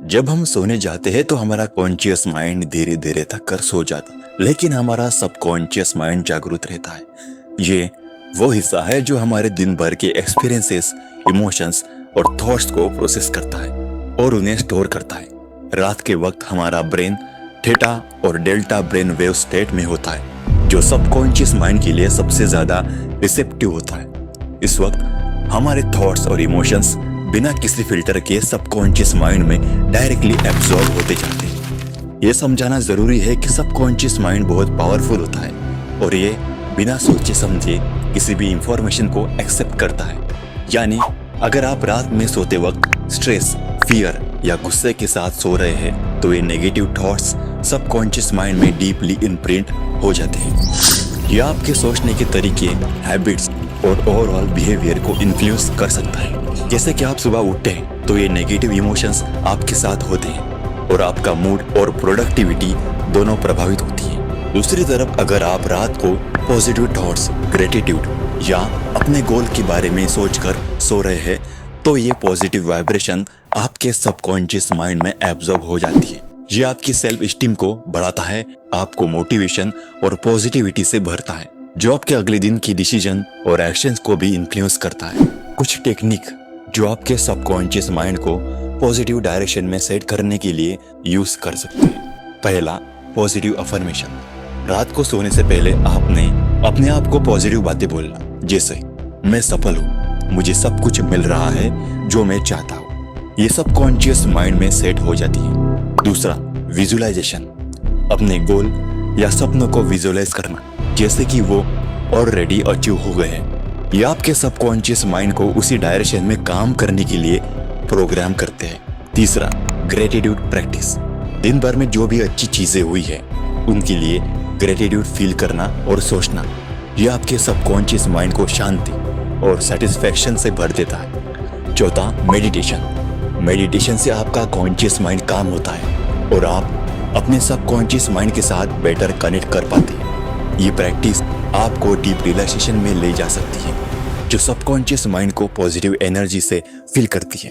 जब हम सोने जाते हैं तो हमारा कॉन्शियस माइंड धीरे धीरे थक कर सो जाता है, लेकिन हमारा सबकॉन्शियस माइंड जागरूक रहता है। ये वो हिस्सा है जो हमारे दिन भर के एक्सपीरियंसेस, इमोशंस और थॉट्स को प्रोसेस करता है और उन्हें स्टोर करता है। रात के वक्त हमारा ब्रेन थीटा और डेल्टा ब्रेन वेव स्टेट में होता है, जो सबकॉन्शियस माइंड के लिए सबसे ज्यादा रिसेप्टिव होता है। इस वक्त हमारे थॉट्स और इमोशंस बिना किसी फिल्टर के सबकॉन्शियस माइंड में डायरेक्टली एब्जॉर्ब होते जाते हैं। ये समझाना जरूरी है कि सबकॉन्शियस माइंड बहुत पावरफुल होता है और ये बिना सोचे समझे किसी भी इंफॉर्मेशन को एक्सेप्ट करता है। यानी अगर आप रात में सोते वक्त स्ट्रेस, फियर या गुस्से के साथ सो रहे हैं तो ये नेगेटिव थॉट्स सबकॉन्शियस माइंड में डीपली इम्प्रिंट हो जाते हैं। ये आपके सोचने के तरीके, हैबिट्स और ओवरऑल बिहेवियर को इन्फ्लुएंस कर सकता है। जैसे कि आप सुबह उठते हैं तो ये नेगेटिव इमोशंस आपके साथ होते हैं और आपका मूड और प्रोडक्टिविटी दोनों प्रभावित होती है। दूसरी तरफ अगर आप रात को पॉजिटिव थॉट्स, ग्रेटिट्यूड या अपने गोल के बारे में सोचकर सो रहे हैं तो ये पॉजिटिव वाइब्रेशन आपके सबकॉन्शियस माइंड में एब्जॉर्ब हो जाती है। ये आपकी सेल्फ स्टीम को बढ़ाता है, आपको मोटिवेशन और पॉजिटिविटी से भरता है, जो आपके अगले दिन की डिसीजन और एक्शंस को भी इन्फ्लुएंस करता है। कुछ टेक्निक जो आपके सबकॉन्शियस माइंड को पॉजिटिव डायरेक्शन में सेट करने के लिए यूज कर सकते हैं। पहला, पॉजिटिव अफर्मेशन। रात को सोने से पहले आपने अपने आप को पॉजिटिव बातें बोलना, जैसे मैं सफल हूँ, मुझे सब कुछ मिल रहा है जो मैं चाहता हूँ। ये सबकॉन्शियस माइंड में सेट हो जाती है। दूसरा, विजुअलाइजेशन। अपने गोल या सपनों को विजुअलाइज करना, जैसे कि वो ऑलरेडी अचीव हो गए हैं। ये आपके सबकॉन्शियस माइंड को उसी डायरेक्शन में काम करने के लिए प्रोग्राम करते हैं। तीसरा, ग्रेटिट्यूड प्रैक्टिस। दिन भर में जो भी अच्छी चीजें हुई है उनके लिए ग्रेटिट्यूड फील करना और सोचना, ये आपके सबकॉन्शियस माइंड को शांति और सेटिस्फैक्शन से भर देता है। चौथा, मेडिटेशन। मेडिटेशन से आपका कॉन्शियस माइंड काम होता है और आप अपने सबकॉन्शियस माइंड के साथ बेटर कनेक्ट कर पाते हैं। ये प्रैक्टिस आपको डीप रिलैक्सेशन में ले जा सकती है, जो सबकॉन्शियस माइंड को पॉजिटिव एनर्जी से फिल करती है।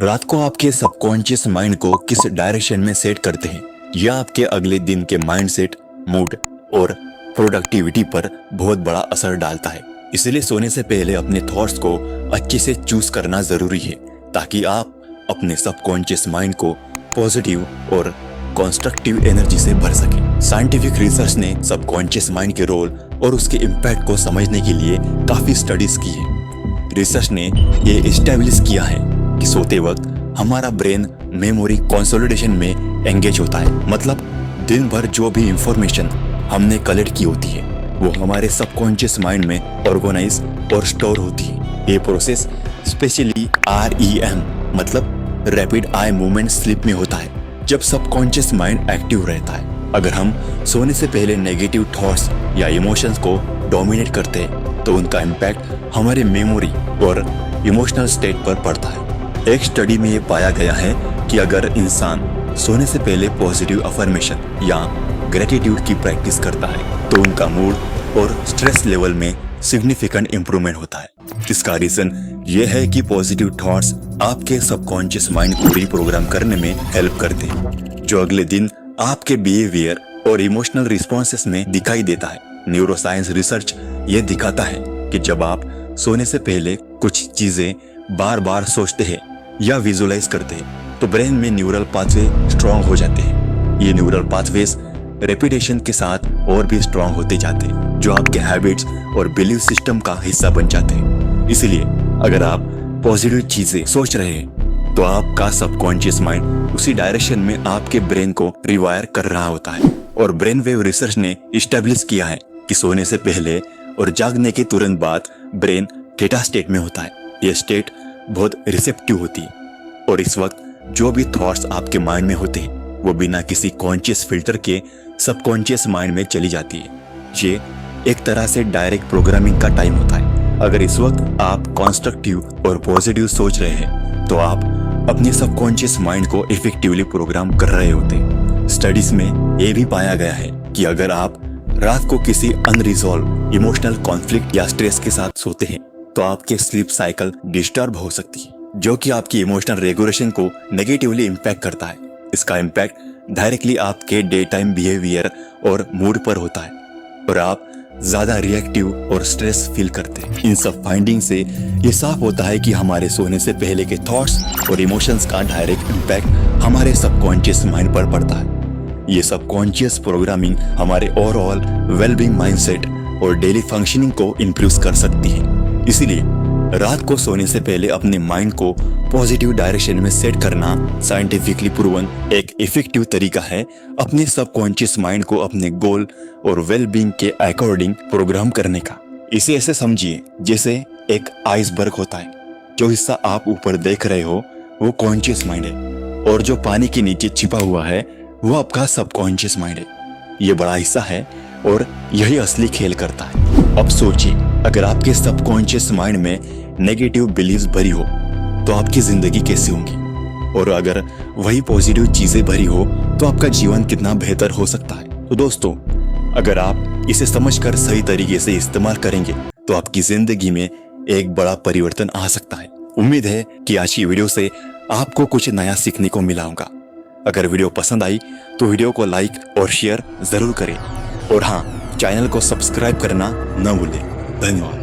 रात को आपके सबकॉन्शियस माइंड को किस डायरेक्शन में सेट करते हैं, यह आपके अगले दिन के माइंडसेट, मूड और प्रोडक्टिविटी पर बहुत बड़ा असर डालता है। इसलिए सोने से पहले अपने थॉट्स को अच्छे से चूज करना जरूरी है, ताकि आप अपने सबकॉन्शियस माइंड को पॉजिटिव और कंस्ट्रक्टिव एनर्जी से भर सके। साइंटिफिक रिसर्च ने सबकॉन्शियस माइंड के रोल और उसके इम्पैक्ट को समझने के लिए काफी स्टडीज की है। रिसर्च ने ये एस्टैब्लिश किया है कि सोते वक्त हमारा ब्रेन मेमोरी कंसोलिडेशन में एंगेज होता है। मतलब दिन भर जो भी इंफॉर्मेशन हमने कलेक्ट की होती है वो हमारे सबकॉन्शियस माइंड में ऑर्गेनाइज और स्टोर होती है। ये प्रोसेस स्पेशली REM मतलब रैपिड आई मूवमेंट स्लीप में होता है, जब सबकॉन्शियस माइंड एक्टिव रहता है। अगर हम सोने से पहले नेगेटिव थॉट्स या इमोशंस को डोमिनेट करते हैं तो उनका इम्पैक्ट हमारे मेमोरी और इमोशनल स्टेट पर पड़ता है। एक स्टडी में ये पाया गया है कि अगर इंसान सोने से पहले पॉजिटिव अफर्मेशन या ग्रेटिट्यूड की प्रैक्टिस करता है तो उनका मूड और स्ट्रेस लेवल में सिग्निफिकेंट इंप्रूवमेंट होता है। इसका रीजन ये है कि पॉजिटिव थॉट्स आपके सबकॉन्शियस माइंड को रीप्रोग्राम करने में हेल्प करते हैं, जो अगले दिन आपके बिहेवियर और इमोशनल रिस्पॉन्सेस में दिखाई देता है। न्यूरोसाइंस रिसर्च ये दिखाता है कि जब आप सोने से पहले कुछ चीजें बार बार सोचते हैं या विजुअलाइज करते हैं तो ब्रेन में न्यूरल पाथवे स्ट्रॉन्ग हो जाते हैं। ये न्यूरल पाथवेज रेपिटेशन के साथ और भी स्ट्रॉन्ग होते जाते हैं, जो आपके हैबिट्स और बिलीफ सिस्टम का हिस्सा बन जाते हैं। इसलिए अगर आप पॉजिटिव चीजें सोच रहे हैं तो आपका सबकॉन्शियस माइंड उसी डायरेक्शन में आपके ब्रेन को रिवायर कर रहा होता है। और ब्रेन वेव रिसर्च ने एस्टैब्लिश किया है कि सोने से पहले और जागने के तुरंत बाद ब्रेन थीटा स्टेट में होता है। यह स्टेट बहुत रिसेप्टिव होती है और इस वक्त जो भी थॉट्स आपके माइंड में होते हैं वो बिना किसी कॉन्शियस फिल्टर के सबकॉन्शियस माइंड में चली जाती है। ये एक तरह से डायरेक्ट प्रोग्रामिंग का टाइम होता है। अगर इस वक्त आप कंस्ट्रक्टिव और पॉजिटिव सोच रहे हैं तो आप अपने सबकॉन्शियस माइंड को इफेक्टिवली प्रोग्राम कर रहे होते। स्टडीज में ये भी पाया गया है कि अगर आप रात को किसी अनरिजॉल्व इमोशनल कॉन्फ्लिक्ट या स्ट्रेस के साथ सोते हैं तो आपके स्लीप साइकिल डिस्टर्ब हो सकती है। जो कि आपकी इमोशनल रेगुलेशन को नेगेटिवली इम्पैक्ट करता है। इसका इम्पैक्ट डायरेक्टली आपके डे टाइम बिहेवियर और मूड पर होता है और आप ज्यादा रिएक्टिव और स्ट्रेस फील करते हैं। इन सब फाइंडिंग से ये साफ होता है कि हमारे सोने से पहले के थॉट्स और इमोशंस का डायरेक्ट इम्पैक्ट हमारे सबकॉन्शियस माइंड पर पड़ता है। ये सबकॉन्शियस प्रोग्रामिंग हमारे ओवरऑल वेलबींग माइंडसेट और डेली फंक्शनिंग को इम्प्रूव कर सकती है। इसीलिए रात को सोने से पहले अपने माइंड को पॉजिटिव डायरेक्शन में सेट करना साइंटिफिकली प्रूवन एक इफेक्टिव तरीका है अपने सबकॉन्शियस माइंड को अपने गोल और वेलबींग के अकॉर्डिंग प्रोग्राम करने का। इसे ऐसे समझिए जैसे एक आइसबर्ग होता है। जो हिस्सा आप ऊपर देख रहे हो वो कॉन्शियस माइंड है और जो पानी के नीचे छिपा हुआ है वो आपका सबकॉन्शियस माइंड है। ये बड़ा हिस्सा है और यही असली खेल करता है। अब सोचिए, अगर आपके सबकॉन्शियस माइंड में नेगेटिव बिलीव्स भरी हो तो आपकी जिंदगी कैसी होंगी, और अगर वही पॉजिटिव चीजें भरी हो तो आपका जीवन कितना बेहतर हो सकता है। तो दोस्तों, अगर आप इसे समझकर सही तरीके से इस्तेमाल करेंगे तो आपकी जिंदगी में एक बड़ा परिवर्तन आ सकता है। उम्मीद है कि आज की वीडियो से आपको कुछ नया सीखने को मिला होगा। अगर वीडियो पसंद आई तो वीडियो को लाइक और शेयर जरूर करें और हाँ, चैनल को सब्सक्राइब करना न भूलें। धन्यवाद।